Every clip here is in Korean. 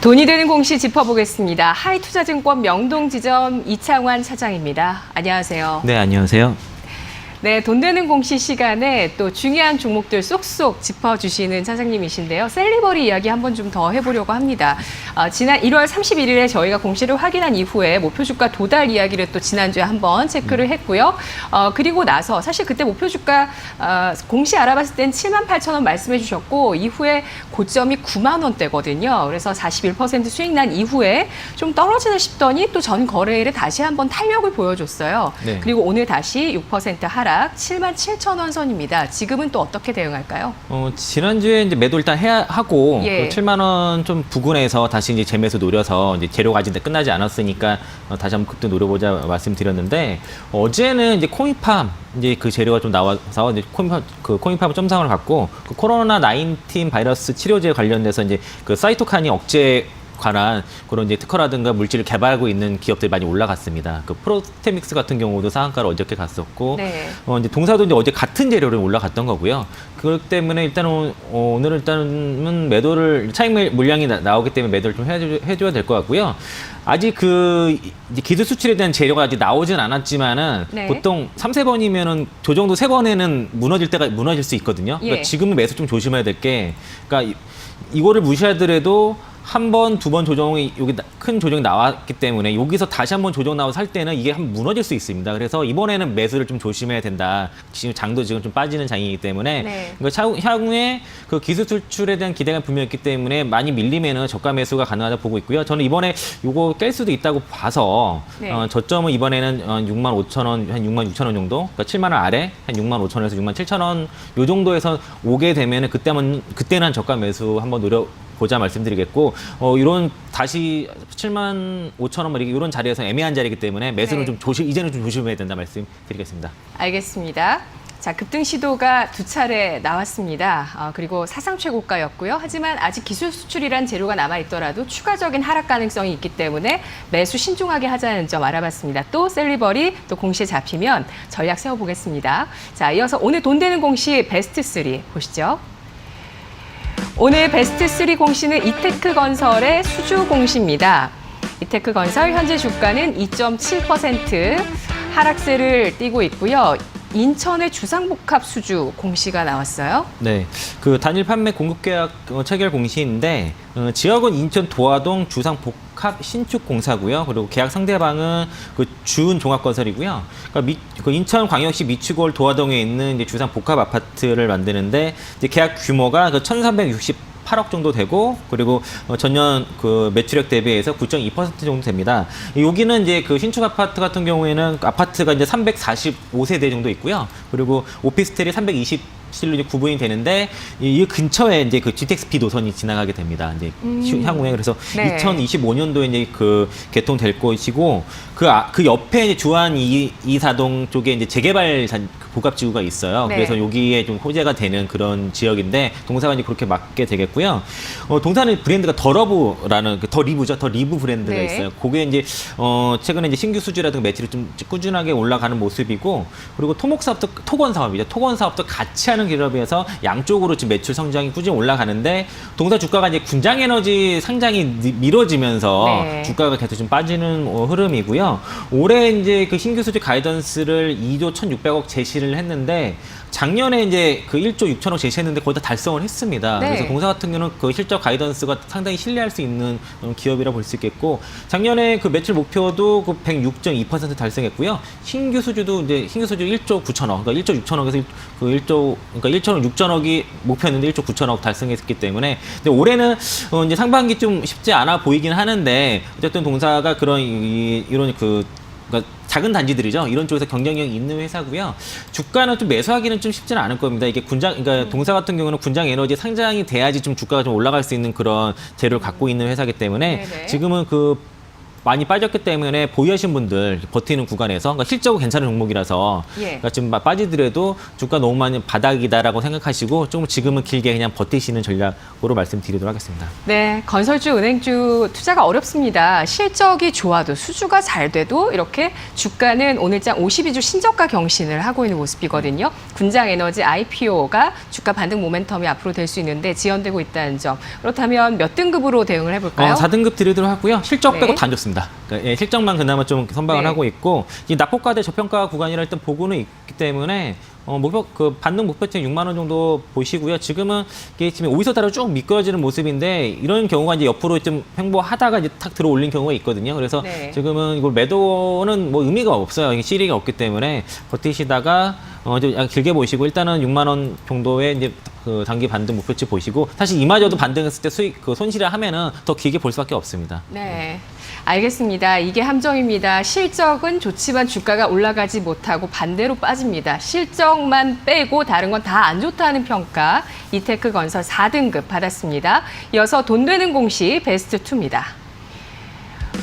돈이 되는 공시 짚어보겠습니다. 하이투자증권 명동지점 이창환 차장입니다. 안녕하세요. 네, 안녕하세요. 네, 돈 되는 공시 시간에 또 중요한 종목들 쏙쏙 짚어주시는 차장님이신데요. 셀리버리 이야기 한번 좀 더 해보려고 합니다. 지난 1월 31일에 저희가 공시를 확인한 이후에 목표주가 도달 이야기를 또 지난주에 한번 체크를 했고요. 그리고 나서 사실 그때 목표주가 공시 알아봤을 땐 78,000원 말씀해 주셨고 이후에 고점이 9만 원대거든요. 그래서 41% 수익 난 이후에 좀 떨어지나 싶더니 또 전 거래일에 다시 한번 탄력을 보여줬어요. 네. 그리고 오늘 다시 6% 하락 77,000원 선입니다. 지금은 또 어떻게 대응할까요? 지난주에 이제 매도 일단 해야 하고 예. 7만 원 좀 부근에서 다시 이제 재매수 노려서 이제 재료가 아직 끝나지 않았으니까 다시 한번 그때 노려보자 말씀드렸는데 어제는 이제 코미팜 이제 그 재료가 좀 나와서 이제 코미팜 점상을 갖고 그 코로나 19 바이러스 치료제 관련돼서 이제 그 사이토카닌 억제 관한 그런 이제 특허라든가 물질을 개발하고 있는 기업들이 많이 올라갔습니다. 그 프로스테믹스 같은 경우도 상한가로 어저께 갔었고, 네. 이제 동사도 이제 어제 같은 재료를 올라갔던 거고요. 그렇기 때문에 일단은 오늘 일단은 매도를 차익 물량이 나오기 때문에 매도를 좀 해줘야 될 것 같고요. 아직 그 이제 기술 수출에 대한 재료가 아직 나오진 않았지만은 네. 보통 3, 4번이면은 조정도 3번에는 무너질 수 있거든요. 그러니까 예. 지금은 매수 좀 조심해야 될 게, 그러니까 이거를 무시하더라도 한 번, 두 번 조정이 여기 큰 조정이 나왔기 때문에 여기서 다시 한번 조정 나와서 살 때는 이게 한번 무너질 수 있습니다. 그래서 이번에는 매수를 좀 조심해야 된다. 지금 장도 지금 좀 빠지는 장이기 때문에 네. 그러니까 향후에 그 기술 수출에 대한 기대가 분명히 있기 때문에 많이 밀리면은 저가 매수가 가능하다 보고 있고요. 저는 이번에 요거 깰 수도 있다고 봐서 네. 저점은 이번에는 65,000원, 한 66,000원 정도, 그러니까 7만 원 아래 한 65,000원에서 67,000원 요 정도에서 오게 되면은 그때는 한 저가 매수 한번 보자 말씀드리겠고, 이런 다시 75,000원 이런 자리에서 애매한 자리이기 때문에 매수는 네. 이제는 좀 조심해야 된다 말씀드리겠습니다. 알겠습니다. 자, 급등 시도가 2차례 나왔습니다. 그리고 사상 최고가였고요. 하지만 아직 기술 수출이란 재료가 남아있더라도 추가적인 하락 가능성이 있기 때문에 매수 신중하게 하자는 점 알아봤습니다. 또 셀리버리 또 공시에 잡히면 전략 세워보겠습니다. 자, 이어서 오늘 돈 되는 공시 베스트 3 보시죠. 오늘 베스트 3 공시는 이테크건설의 수주 공시입니다. 이테크건설 현재 주가는 2.7% 하락세를 띠고 있고요. 인천의 주상복합 수주 공시가 나왔어요. 네, 그 단일 판매 공급 계약 체결 공시인데 지역은 인천 도화동 주상복합 신축 공사고요. 그리고 계약 상대방은 그 주은 종합건설이고요. 그러니까 그 인천광역시 미추홀 도화동에 있는 이제 주상복합 아파트를 만드는데 이제 계약 규모가 그 1,368억 정도 되고, 그리고 전년 그 매출액 대비해서 9.2% 정도 됩니다. 여기는 이제 그 신축 아파트 같은 경우에는 아파트가 이제 345세대 정도 있고요. 그리고 오피스텔이 320실로 이제 구분이 되는데 이 근처에 이제 그 GTX-P 노선이 지나가게 됩니다. 이제 향후에. 그래서 네. 2025년도에 이제 그 개통될 것이고, 그 옆에 이제 주안 2사동 쪽에 이제 재개발 복합지구가 있어요. 네. 그래서 여기에 좀 호재가 되는 그런 지역인데 동사가 이제 그렇게 맞게 되겠고요. 동사는 브랜드가 더러브라는 더 리브 브랜드가 네. 있어요. 그게 이제 최근에 이제 신규 수주라든가 매출이 좀 꾸준하게 올라가는 모습이고, 그리고 토건 사업이죠. 토건 사업도 같이 하는 기업이어서 양쪽으로 지금 매출 성장이 꾸준히 올라가는데 동사 주가가 이제 군장에너지 상장이 미뤄지면서 네. 주가가 계속 좀 빠지는 흐름이고요. 올해 이제 그 신규 수주 가이던스를 2조 1,600억 제시를 했는데 작년에 이제 그 1조 6천억 제시했는데 거의 다 달성을 했습니다. 네. 그래서 동사 같은 경우는 그 실적 가이던스가 상당히 신뢰할 수 있는 기업이라 볼 수 있겠고, 작년에 그 매출 목표도 그 106.2% 달성했고요. 신규 수주도 이제 신규 수주 1조 9천억, 그러니까 1조 6천억에서 그러니까 1조 6천억이 목표였는데 1조 9천억 달성했기 때문에, 근데 올해는 이제 상반기 좀 쉽지 않아 보이긴 하는데 어쨌든 동사가 이런 그러니까 작은 단지들이죠. 이런 쪽에서 경쟁력이 있는 회사고요. 주가는 좀 매수하기는 좀 쉽지는 않을 겁니다. 이게 그러니까 동사 같은 경우는 군장 에너지 상장이 돼야지 좀 주가가 좀 올라갈 수 있는 그런 재료를 갖고 있는 회사이기 때문에 네네. 지금은 그 많이 빠졌기 때문에 보유하신 분들 버티는 구간에서 그러니까 실적은 괜찮은 종목이라서 예. 그러니까 지금 빠지더라도 주가 너무 많이 바닥이다라고 생각하시고 좀 지금은 길게 그냥 버티시는 전략으로 말씀드리도록 하겠습니다. 네, 건설주, 은행주 투자가 어렵습니다. 실적이 좋아도 수주가 잘 돼도 이렇게 주가는 오늘장 52주 신저가 경신을 하고 있는 모습이거든요. 군장에너지 IPO가 주가 반등 모멘텀이 앞으로 될 수 있는데 지연되고 있다는 점. 그렇다면 몇 등급으로 대응을 해볼까요? 4등급 드리도록 하고요. 실적 네. 빼고 다 안 좋습니다. 그러니까 실적만 그나마 좀 선방을 네. 하고 있고 이 낙폭가 대 저평가 구간이라 일단 보고는 있기 때문에 반등 목표치 6만 원 정도 보시고요. 지금은 이게 지금 오이소따라 쭉 미끄러지는 모습인데 이런 경우가 이제 옆으로 좀 횡보하다가 이제 탁 들어 올린 경우가 있거든요. 그래서 네. 지금은 이걸 매도는 뭐 의미가 없어요. 이게 실익이 없기 때문에 버티시다가 좀 약간 길게 보시고 일단은 6만 원 정도의 이제 그 단기 반등 목표치 보시고 사실 이마저도 반등했을 때 수익 손실을 하면은 더 길게 볼 수밖에 없습니다. 네, 알겠습니다. 이게 함정입니다. 실적은 좋지만 주가가 올라가지 못하고 반대로 빠집니다. 실적만 빼고 다른 건 다 안 좋다는 평가. 이테크 건설 4등급 받았습니다. 이어서 돈 되는 공시 베스트2입니다.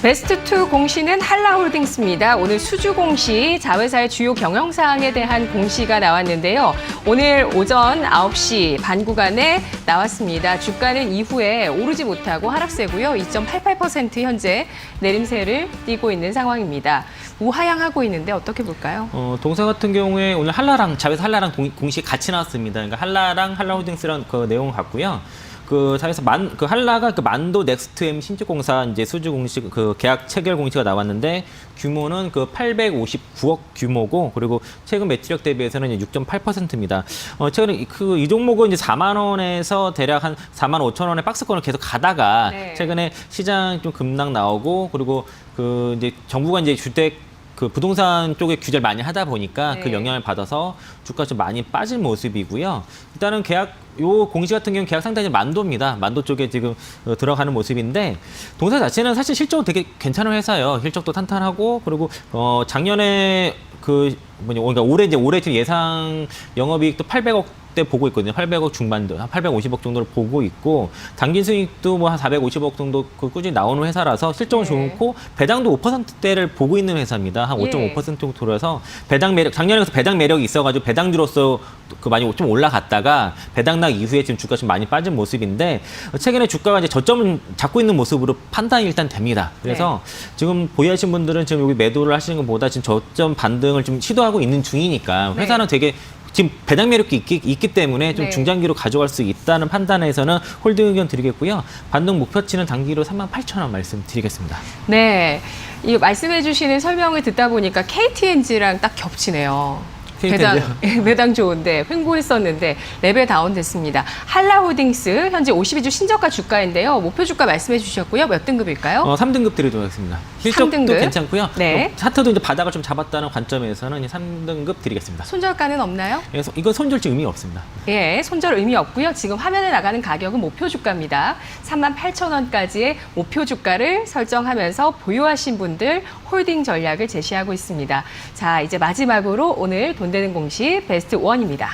베스트2 공시는 한라홀딩스입니다. 오늘 수주 공시, 자회사의 주요 경영사항에 대한 공시가 나왔는데요. 오늘 오전 9시 반 구간에 나왔습니다. 주가는 이후에 오르지 못하고 하락세고요. 2.88% 현재 내림세를 띠고 있는 상황입니다. 우하향하고 있는데 어떻게 볼까요? 동사 같은 경우에 오늘 자회사 한라랑 공시 같이 나왔습니다. 그러니까 한라랑 한라홀딩스랑 그 내용 같고요. 그 자회사 한라가 그 만도 넥스트엠 신축공사 이제 수주 공시 그 계약 체결 공시가 나왔는데 규모는 그 859억 규모고 그리고 최근 매출액 대비해서는 이제 6.8%입니다. 최근에 이 종목은 이제 4만 원에서 대략 한 4만 5천 원의 박스권을 계속 가다가 네. 최근에 시장 좀 급락 나오고 그리고 그 이제 정부가 이제 주택 그 부동산 쪽에 규제를 많이 하다 보니까 네. 그 영향을 받아서 주가 좀 많이 빠진 모습이고요. 일단은 요 공시 같은 경우는 계약 상당히 만도입니다. 만도 쪽에 지금 들어가는 모습인데 동사 자체는 사실 실적은 되게 괜찮은 회사예요. 실적도 탄탄하고 그리고 작년에 그러니까 올해 지금 예상 영업이익도 800억 대 보고 있거든요. 800억 중반도, 한 850억 정도를 보고 있고 단기 수익도 뭐 한 450억 정도 꾸준히 나오는 회사라서 실적은 네. 좋고 배당도 5%대를 보고 있는 회사입니다. 한 5.5% 정도 돌아서 배당 매력 작년에 배당 매력이 있어가지고 배당주로서 그 많이 좀 올라갔다가 배당락 이후에 지금 주가 좀 많이 빠진 모습인데 최근에 주가가 이제 저점을 잡고 있는 모습으로 판단이 일단 됩니다. 그래서 지금 보유하신 분들은 지금 여기 매도를 하시는 것보다 지금 저점 반등을 좀 시도하고 있는 중이니까 회사는 되게 지금 배당 매력이 있기 때문에 좀 네. 중장기로 가져갈 수 있다는 판단에서는 홀딩 의견 드리겠고요. 반등 목표치는 단기로 38,000원 말씀드리겠습니다. 네, 이 말씀해 주시는 설명을 듣다 보니까 KTNG랑 딱 겹치네요. 배당 좋은데 횡보했었는데 레벨 다운됐습니다. 한라홀딩스 현재 52주 신저가 주가인데요. 목표 주가 말씀해 주셨고요. 몇 등급일까요? 3등급 드리도록 하겠습니다. 실적도 3등급? 괜찮고요. 네. 차트도 이제 바닥을 좀 잡았다는 관점에서는 이제 3등급 드리겠습니다. 손절가는 없나요? 그래서 이건 손절지 의미 없습니다. 예, 손절 의미 없고요. 지금 화면에 나가는 가격은 목표 주가입니다. 38,000원까지의 목표 주가를 설정하면서 보유하신 분들 홀딩 전략을 제시하고 있습니다. 자, 이제 마지막으로 오늘 돈 되는 공시 베스트 1입니다.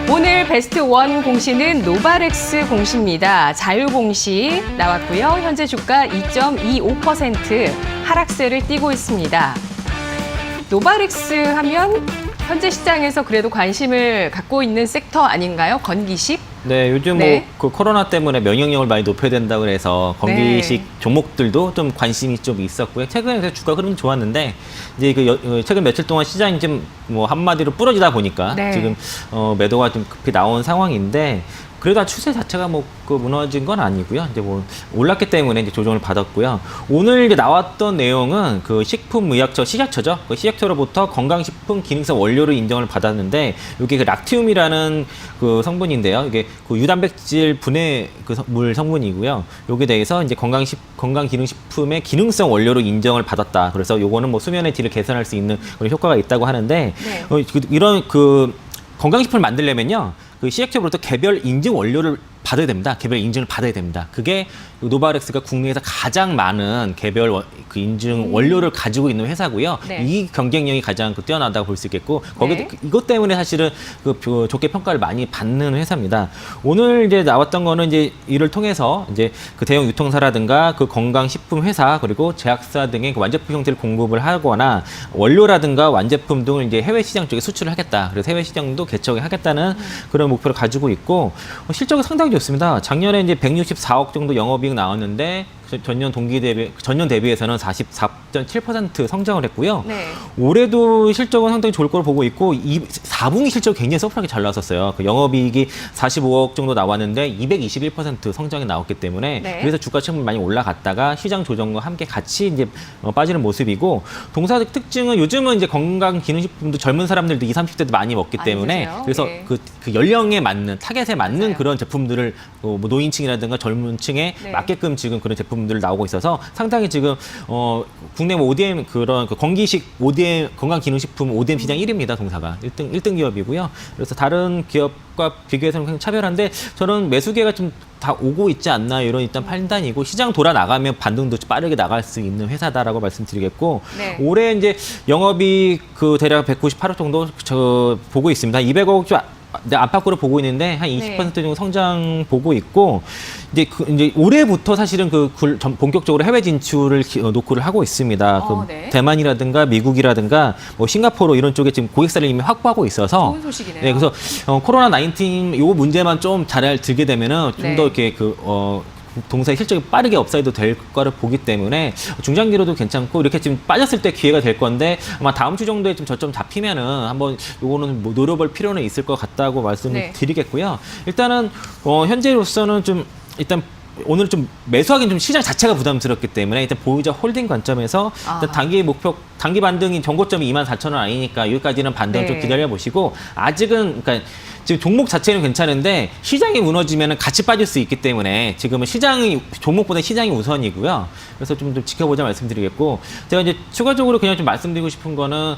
오늘 베스트 1 공시는 노바렉스 공시입니다. 자유 공시 나왔고요. 현재 주가 2.25% 하락세를 띠고 있습니다. 노바렉스 하면 현재 시장에서 그래도 관심을 갖고 있는 섹터 아닌가요? 건기식? 네, 요즘 네. 그 코로나 때문에 면역력을 많이 높여야 된다고 해서 건기식 종목들도 좀 관심이 좀 있었고요. 최근에 주가 흐름이 좋았는데 이제 최근 며칠 동안 시장이 좀 뭐 한마디로 부러지다 보니까 네. 지금 매도가 좀 급히 나온 상황인데 그래도 추세 자체가 무너진 건 아니고요. 이제 올랐기 때문에 이제 조정을 받았고요. 오늘 이제 나왔던 내용은 그 식품의약처, 식약처죠. 그 식약처로부터 건강식품 기능성 원료를 인정을 받았는데 이게 그 락티움이라는 그 성분인데요. 이게 그 유단백질 분해 물 성분이고요. 여기에 대해서 이제 건강기능식품의 기능성 원료로 인정을 받았다. 그래서 요거는 수면의 질을 개선할 수 있는 그런 효과가 있다고 하는데 네. 이런 건강식품을 만들려면요. 그 식약처로부터 개별 인증 원료를 받아야 됩니다. 개별 인증을 받아야 됩니다. 그게 노바렉스가 국내에서 가장 많은 개별 그 인증 원료를 가지고 있는 회사고요. 네. 이 경쟁력이 가장 뛰어나다고 볼 수 있겠고 거기 네. 이것 때문에 사실은 좋게 평가를 많이 받는 회사입니다. 오늘 이제 나왔던 거는 이제 이를 통해서 이제 그 대형 유통사라든가 그 건강식품 회사 그리고 제약사 등의 그 완제품 형태를 공급을 하거나 원료라든가 완제품 등을 이제 해외 시장 쪽에 수출을 하겠다. 그래서 해외 시장도 개척을 하겠다는 그런 목표를 가지고 있고 실적은 상당히 좋습니다. 작년에 이제 164억 정도 영업이익 나왔는데 전년 대비해서는 44.7% 성장을 했고요. 네. 올해도 실적은 상당히 좋을 거로 보고 있고 4분기 실적 굉장히 서프하게 잘 나왔었어요. 그 영업이익이 45억 정도 나왔는데 221% 성장이 나왔기 때문에 네. 그래서 주가 측면이 많이 올라갔다가 시장 조정과 함께 같이 이제 빠지는 모습이고 동사 특징은 요즘은 이제 건강 기능식품도 젊은 사람들도 20, 30대도 많이 먹기 많이 때문에 드세요. 그래서 예. 그 연령에 맞는 타겟에 맞는 맞아요. 그런 제품들을 뭐 노인층이라든가 젊은 층에 네. 맞게끔 지금 그런 제품들 나오고 있어서 상당히 지금 국내 뭐 ODM 그런 그 건기식 ODM 건강기능식품 ODM 시장 1위입니다. 동사가 1등 기업이고요. 그래서 다른 기업과 비교해서는 굉장히 차별한데 저는 매수계가 좀 다 오고 있지 않나 이런 일단 판단이고 시장 돌아 나가면 반등도 빠르게 나갈 수 있는 회사다라고 말씀드리겠고 네. 올해 이제 영업이 그 대략 198억 정도 저 보고 있습니다. 200억 좀 안팎으로 보고 있는데 한 20% 정도 성장 보고 있고 이제 올해부터 사실은 본격적으로 해외 진출을 노크를 하고 있습니다. 네. 대만이라든가 미국이라든가 뭐 싱가포르 이런 쪽에 지금 고객사를 이미 확보하고 있어서 좋은 소식이네요. 네, 그래서 코로나 19 요 문제만 좀 잘 들게 되면은 좀 네. 더 이렇게 동사의 실적이 빠르게 업사이드 될 거를 보기 때문에 중장기로도 괜찮고 이렇게 지금 빠졌을 때 기회가 될 건데 아마 다음 주 정도에 좀 저점 잡히면은 한번 요거는 뭐 노려볼 필요는 있을 것 같다고 말씀을 드리겠고요. 일단은 현재로서는 좀 일단 오늘 좀 매수하기는 좀 시장 자체가 부담스럽기 때문에 일단 보유자 홀딩 관점에서 일단 단기 반등이 전고점이 24,000원 아니니까 여기까지는 반등 좀 기다려 보시고 아직은 그러니까 지금 종목 자체는 괜찮은데 시장이 무너지면 같이 빠질 수 있기 때문에 지금은 종목보다 시장이 우선이고요. 그래서 좀 지켜보자 말씀드리겠고 제가 이제 추가적으로 그냥 좀 말씀드리고 싶은 거는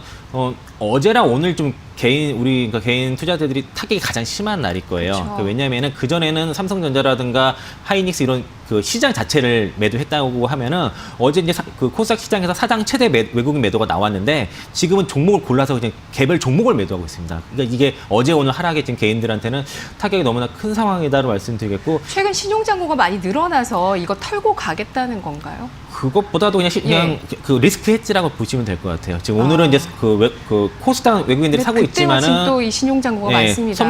어제랑 오늘 좀 개인 투자자들이 타격이 가장 심한 날일 거예요. 그렇죠. 왜냐하면은 그 전에는 삼성전자라든가 하이닉스 이런 그 시장 자체를 매도했다고 하면은 어제 이제 그 코스닥 시장에서 사상 최대 외국인 매도가 나왔는데 지금은 종목을 골라서 그냥 개별 종목을 매도하고 있습니다. 그러니까 이게 어제 오늘 하락에 지금 개인들한테는 타격이 너무나 큰 상황이다로 말씀드리겠고 최근 신용잔고가 많이 늘어나서 이거 털고 가겠다는 건가요? 그것보다도 그냥 그 리스크 헤지라고 보시면 될 것 같아요. 지금 오늘은 이제 그 코스닥 외국인들이 사고 있지만은 또 이 신용잔고가 많습니다.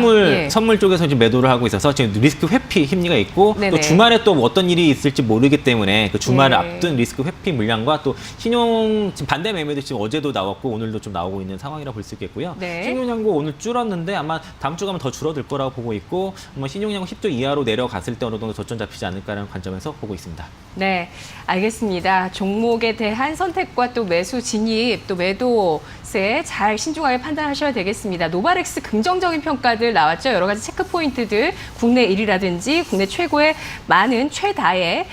선물 쪽에서 지금 매도를 하고 있어서 지금 리스크 회피 심리가 있고 네네. 또 주말에 또 어떤 일이 있을지 모르기 때문에 그 주말을 예. 앞둔 리스크 회피 물량과 또 신용 지금 반대 매매도 지금 어제도 나왔고 오늘도 좀 나오고 있는 상황이라 볼 수 있겠고요. 네. 신용잔고 오늘 줄었는데 아마 다음 주 가면 더 줄어들 거라고 보고 있고 아마 신용잔고 10조 이하로 내려갔을 때 어느 정도 저점 잡히지 않을까라는 관점에서 보고 있습니다. 네, 알겠습니다. 종목에 대한 선택과 또 매수 진입, 또 매도세 잘 신중하게 판단하셔야 되겠습니다. 노바렉스 긍정적인 평가들 나왔죠. 여러 가지 체크 포인트들, 국내 1위라든지 국내 최고의 많은 최다의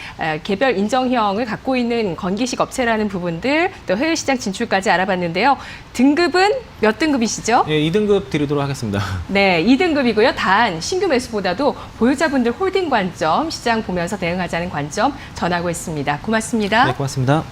개별 인정형을 갖고 있는 건기식 업체라는 부분들, 또 해외 시장 진출까지 알아봤는데요. 등급은 몇 등급이시죠? 예, 2등급 드리도록 하겠습니다. 네, 2등급이고요. 단 신규 매수보다도 보유자분들 홀딩 관점, 시장 보면서 대응하자는 관점 전하고 있습니다. 고맙습니다. 네, 고맙습니다.